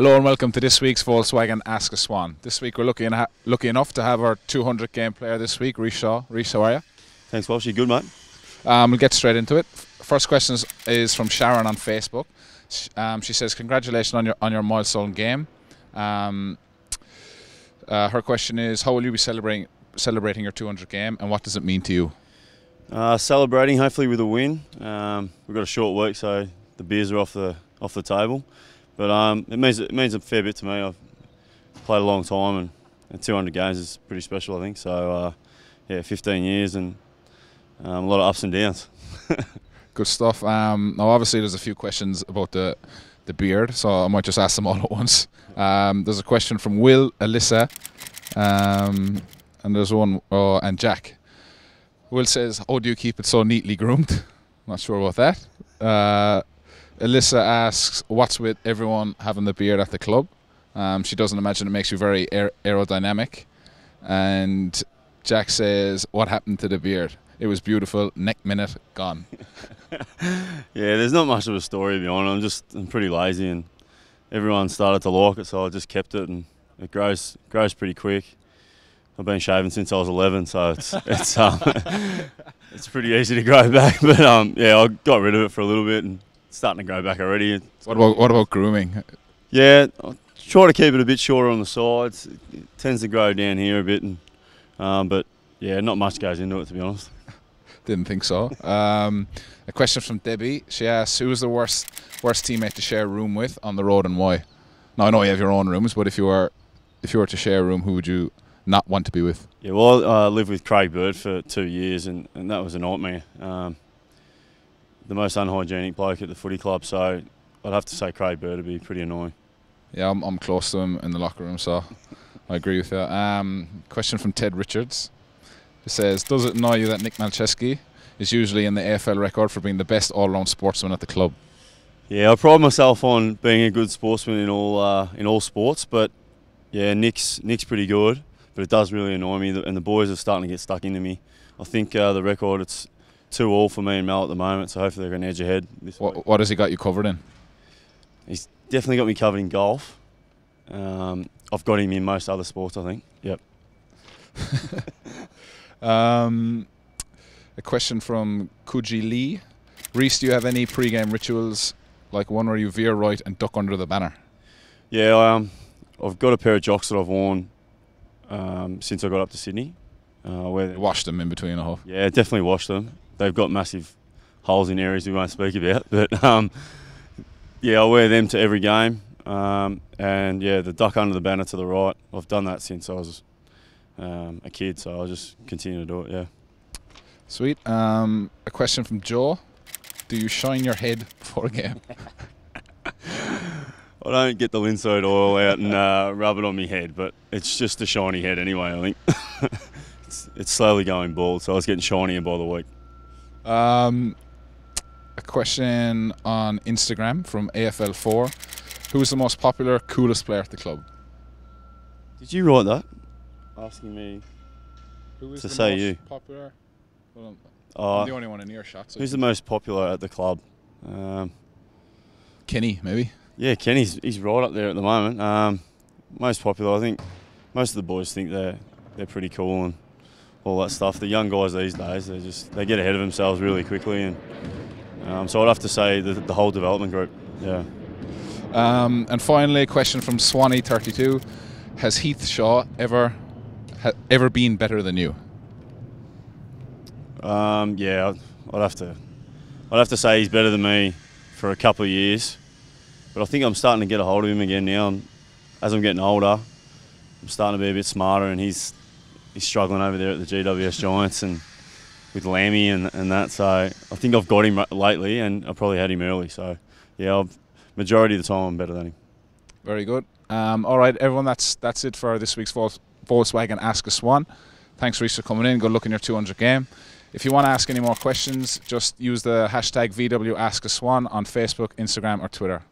Hello and welcome to this week's Volkswagen Ask a Swan. This week we're lucky enough to have our 200 game player this week, Rhyce Shaw. Rhyce, how are you? Thanks, Walsh. You good, mate? We'll get straight into it. First question is from Sharon on Facebook. She says, congratulations on your milestone game. Her question is, how will you be celebrating your 200 game and what does it mean to you? Celebrating, hopefully with a win. We've got a short week, so the beers are off the table. But it means a fair bit to me. I've played a long time, and 200 games is pretty special, I think. So yeah, 15 years and a lot of ups and downs. Good stuff. Now, obviously, there's a few questions about the beard, so I might just ask them all at once. There's a question from Will, Alyssa, and there's one, and Jack. Will says, "Oh, do you keep it so neatly groomed?" Not sure about that. Alyssa asks, "What's with everyone having the beard at the club?" She doesn't imagine it makes you very aerodynamic. And Jack says, "What happened to the beard? It was beautiful. Next minute, gone." Yeah, there's not much of a story to be honest. I'm pretty lazy, and everyone started to like it, so I just kept it, and it grows pretty quick. I've been shaving since I was 11, so it's pretty easy to grow back. But yeah, I got rid of it for a little bit, and it's starting to grow back already. What about grooming? Yeah, I try to keep it a bit shorter on the sides. It tends to grow down here a bit, and but yeah, not much goes into it, to be honest. Didn't think so. A question from Debbie. She asks, "Who was the worst teammate to share a room with on the road and why?" Now, I know you have your own rooms, but if you were to share a room, who would you not want to be with? Yeah, well, I lived with Craig Bird for 2 years, and that was a nightmare. The most unhygienic bloke at the footy club, so I'd have to say Craig Bird would be pretty annoying. Yeah, I'm close to him in the locker room, so I agree with you. Question from Ted Richards. It says, "Does it annoy you that Nick Malcheski is usually in the AFL record for being the best all-round sportsman at the club?" Yeah, I pride myself on being a good sportsman in all sports, but yeah, Nick's pretty good. But it does really annoy me, and the boys are starting to get stuck into me. I think the record, it's 2-2 for me and Mal at the moment, so hopefully they're going to edge ahead this week. What has he got you covered in? He's definitely got me covered in golf. I've got him in most other sports, I think. Yep. A question from Kuji Lee. Rhyce, do you have any pre-game rituals, like one where you veer right and duck under the banner? Yeah, I've got a pair of jocks that I've worn since I got up to Sydney. Where washed them in between, I hope. Yeah, definitely washed them. They've got massive holes in areas we won't speak about, but yeah, I wear them to every game. And yeah, the duck under the banner to the right, I've done that since I was a kid, so I'll just continue to do it, yeah. Sweet. A question from Joe. Do you shine your head before a game? I don't get the linseed oil out and rub it on my head, but it's just a shiny head anyway, I think. It's slowly going bald, so I was getting shinier by the week. A question on Instagram from AFL4. Who is the most popular, coolest player at the club? Did you write that? Asking me Who is to the say most you. popular? Well, I'm the only one in earshot. So who's the most popular at the club? Kenny, maybe? Yeah, Kenny's right up there at the moment. Most popular, I think. Most of the boys think they're pretty cool and all that stuff. The young guys these days, they get ahead of themselves really quickly, and so I'd have to say the whole development group. Yeah. And finally, a question from Swanee32. Has Heath Shaw ever been better than you? Yeah, I'd have to say he's better than me for a couple of years, but I think I'm starting to get a hold of him again now. As I'm getting older, I'm starting to be a bit smarter, and he's struggling over there at the GWS Giants and with Lammy and that. So I think I've got him lately, and I probably had him early. So yeah, majority of the time I'm better than him. Very good. All right, everyone, that's it for this week's Volkswagen Ask a Swan. Thanks, Rhyce, for coming in. Good luck in your 200 game. If you want to ask any more questions, just use the hashtag VWAskASwan on Facebook, Instagram or Twitter.